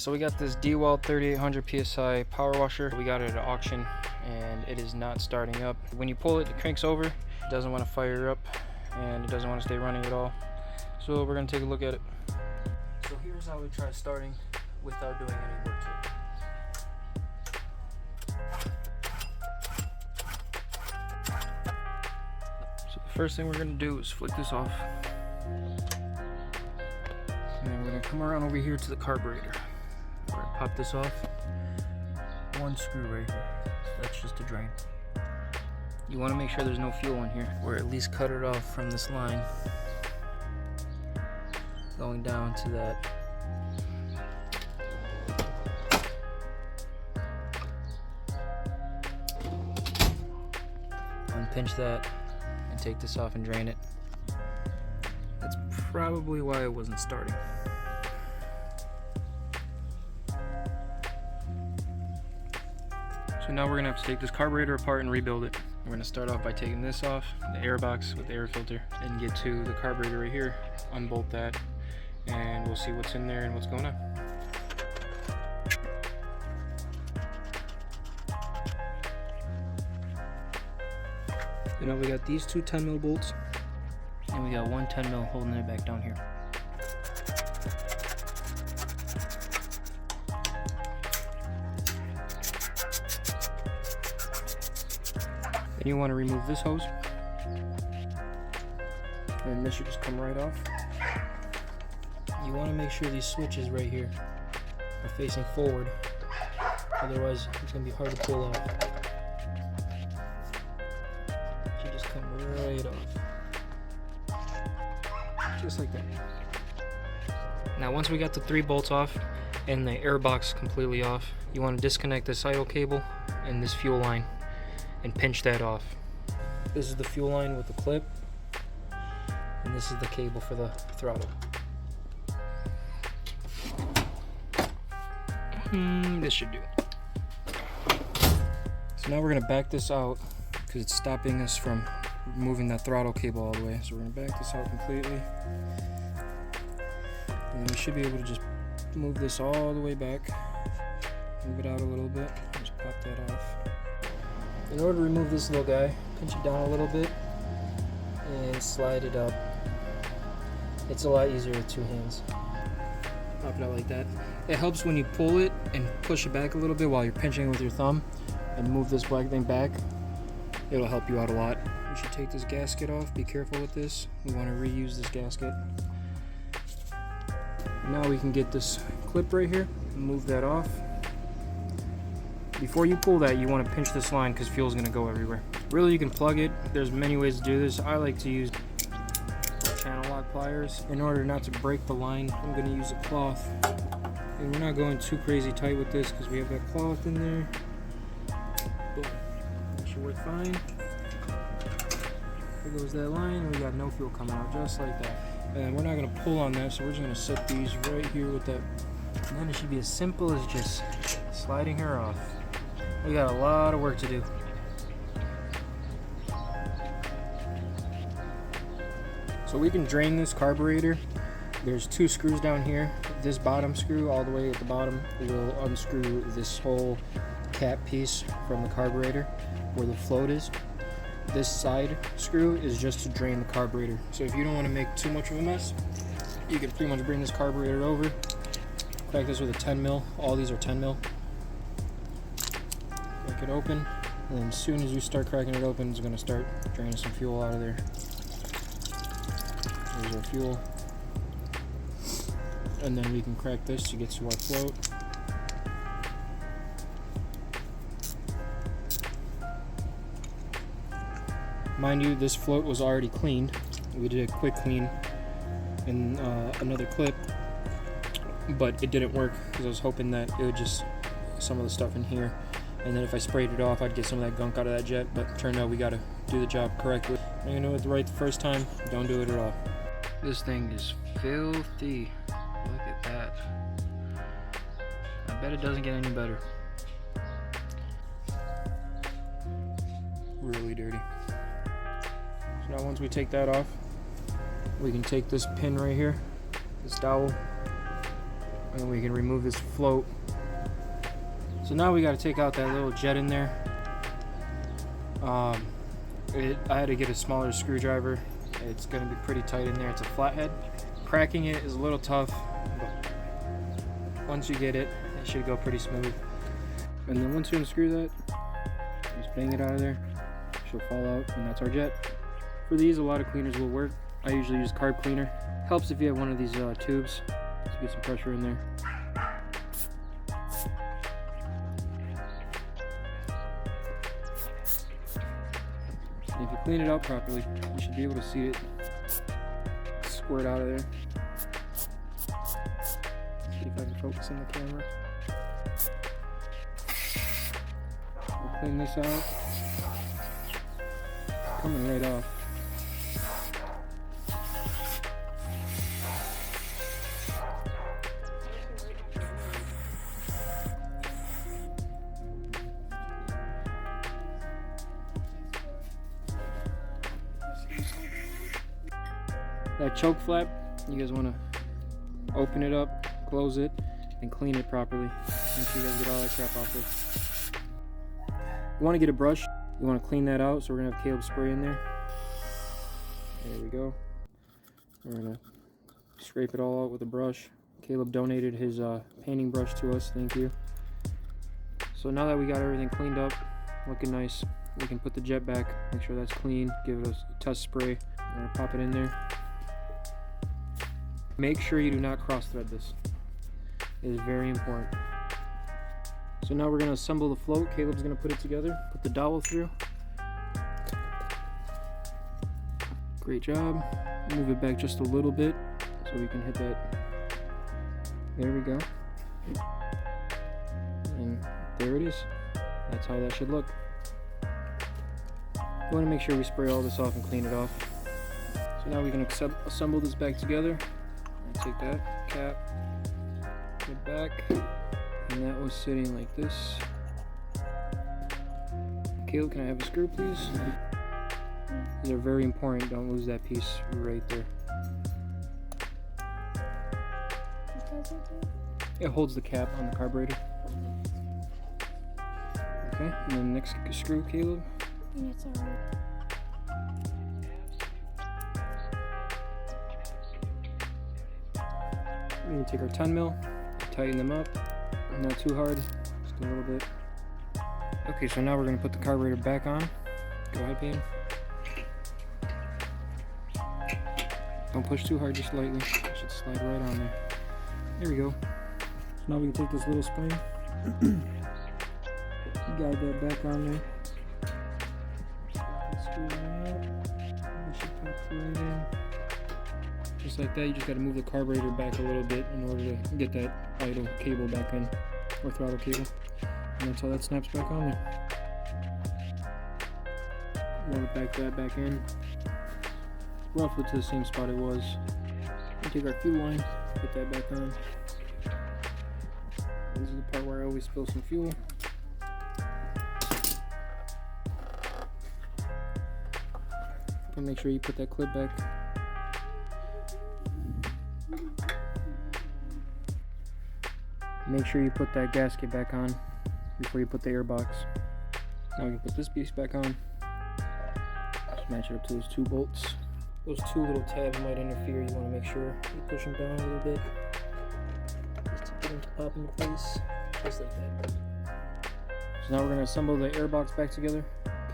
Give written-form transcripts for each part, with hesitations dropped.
So we got this DeWalt 3800 PSI power washer. We got it at auction and it is not starting up. When you pull it, it cranks over. It doesn't want to fire up and it doesn't want to stay running at all. So we're going to take a look at it. So here's how we try starting without doing any work to it. So the first thing we're going to do is flick this off. And then we're going to come around over here to the carburetor. We're going to pop this off. One screw right here. That's just a drain. You want to make sure there's no fuel in here, or at least cut it off from this line going down to that. Unpinch that and take this off and drain it. That's probably why it wasn't starting. So now we're gonna have to take this carburetor apart and rebuild it. We're gonna start off by taking this off, the air box with the air filter, and get to the carburetor right here, unbolt that, and we'll see what's in there and what's going on. You know, we got these two 10mm bolts, and we got one 10mm holding it back down here. Then you want to remove this hose, and this should just come right off. You want to make sure these switches right here are facing forward, otherwise it's going to be hard to pull off. It should just come right off, just like that. Now once we got the 3 bolts off and the air box completely off, you want to disconnect this idle cable and this fuel line and pinch that off. This is the fuel line with the clip, and this is the cable for the throttle. This should do it. So now we're gonna back this out because it's stopping us from moving that throttle cable all the way. So we're gonna back this out completely, and then we should be able to just move this all the way back, move it out a little bit, just pop that off. In order to remove this little guy, pinch it down a little bit and slide it up. It's a lot easier with 2 hands. Pop it out like that. It helps when you pull it and push it back a little bit while you're pinching it with your thumb and move this black thing back. It'll help you out a lot. We should take this gasket off. Be careful with this. We want to reuse this gasket. Now we can get this clip right here and move that off. Before you pull that, you want to pinch this line because fuel is going to go everywhere. Really, you can plug it. There's many ways to do this. I like to use channel lock pliers. In order not to break the line, I'm going to use a cloth. And we're not going too crazy tight with this because we have that cloth in there. Boom. That should work fine. There goes that line, and we got no fuel coming out, just like that. And we're not going to pull on that, so we're just going to set these right here with that. And then it should be as simple as just sliding her off. We got a lot of work to do. So we can drain this carburetor. There's 2 screws down here. This bottom screw all the way at the bottom will unscrew this whole cap piece from the carburetor where the float is. This side screw is just to drain the carburetor. So if you don't want to make too much of a mess, you can pretty much bring this carburetor over, crack this with a 10mm. All these are 10mm. Crack it open, and then as soon as you start cracking it open, it's going to start draining some fuel out of there. There's our fuel. And then we can crack this to get to our float. Mind you, this float was already cleaned. We did a quick clean in another clip, but it didn't work because I was hoping that it would just some of the stuff in here, and then if I sprayed it off, I'd get some of that gunk out of that jet. But it turned out we got to do the job correctly. And you know it right the first time, don't do it at all. This thing is filthy. Look at that. I bet it doesn't get any better. Really dirty. So now once we take that off, we can take this pin right here, this dowel, and we can remove this float. So now we got to take out that little jet in there. I had to get a smaller screwdriver. It's going to be pretty tight in there. It's a flathead. Cracking it is a little tough, but once you get it, it should go pretty smooth. And then once you unscrew that, just bang it out of there. She'll fall out, and that's our jet. For these, a lot of cleaners will work. I usually use carb cleaner. Helps if you have one of these tubes to get some pressure in there. And if you clean it out properly, you should be able to see it squirt out of there. See if I can focus on the camera. We'll clean this out. Coming right off. That choke flap, you guys want to open it up, close it, and clean it properly. Make sure you guys get all that crap off there. You want to get a brush. You want to clean that out, so we're going to have Caleb spray in there. There we go. We're going to scrape it all out with a brush. Caleb donated his painting brush to us, thank you. So now that we got everything cleaned up, looking nice, we can put the jet back, make sure that's clean, give it a test spray. We're going to pop it in there. Make sure you do not cross thread this. It is very important. So now we're going to assemble the float. Caleb's going to put it together, put the dowel through. Great job. Move it back just a little bit so we can hit that. There we go. And there it is. That's how that should look. We want to make sure we spray all this off and clean it off. So now we can assemble this back together. Take that cap, put it back, and that was sitting like this. Caleb, can I have a screw, please? These are very important. Don't lose that piece right there. It holds the cap on the carburetor. Okay, and then next screw, Caleb. It's alright. We're going to take our 10 mil, tighten them up, not too hard, just a little bit. Okay, so now we're going to put the carburetor back on. Go ahead, Peyton. Don't push too hard, just lightly. It should slide right on there. There we go. So now we can take this little spring, guide that back on there. Screw that out. It should pop right in. Just like that, you just got to move the carburetor back a little bit in order to get that idle cable back in, or throttle cable. And that's how that snaps back on there. You want to back that back in, roughly to the same spot it was. We'll take our fuel line, put that back on. This is the part where I always spill some fuel. And make sure you put that clip back. Make sure you put that gasket back on before you put the air box. Now we can put this piece back on. Just match it up to those 2 bolts. Those 2 little tabs might interfere. You want to make sure you push them down a little bit, just to get them to pop into place, just like that. So now we're going to assemble the air box back together.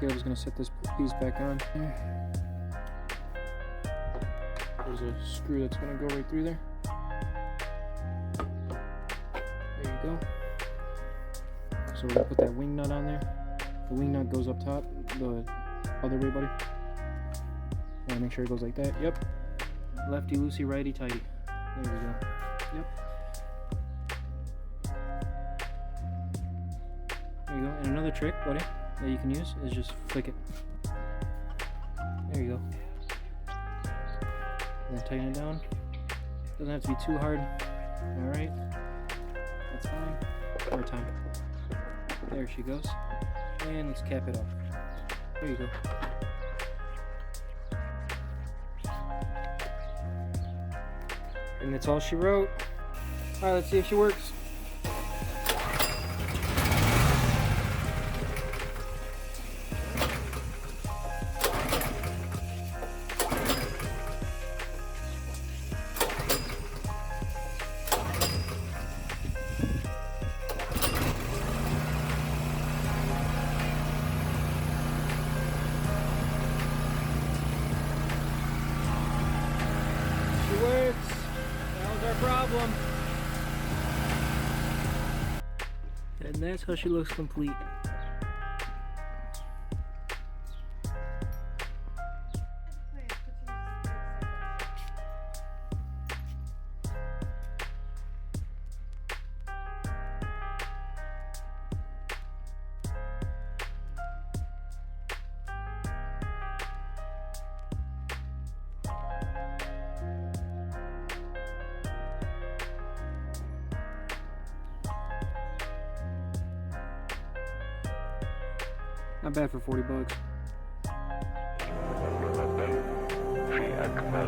Caleb's going to set this piece back on. There's a screw that's going to go right through there. There you go. So we're going to put that wing nut on there. The wing nut goes up top, the other way, buddy. Want to make sure it goes like that. Yep. Lefty loosey, righty tighty. There we go. Yep. There you go. And another trick, buddy, that you can use is just flick it. There you go. And then tighten it down. Doesn't have to be too hard. Alright. That's fine. More time. There she goes. And let's cap it off. There you go. And that's all she wrote. All right, let's see if she works. She works. That was our problem. And that's how she looks complete. Not bad for 40 bucks. في أكبر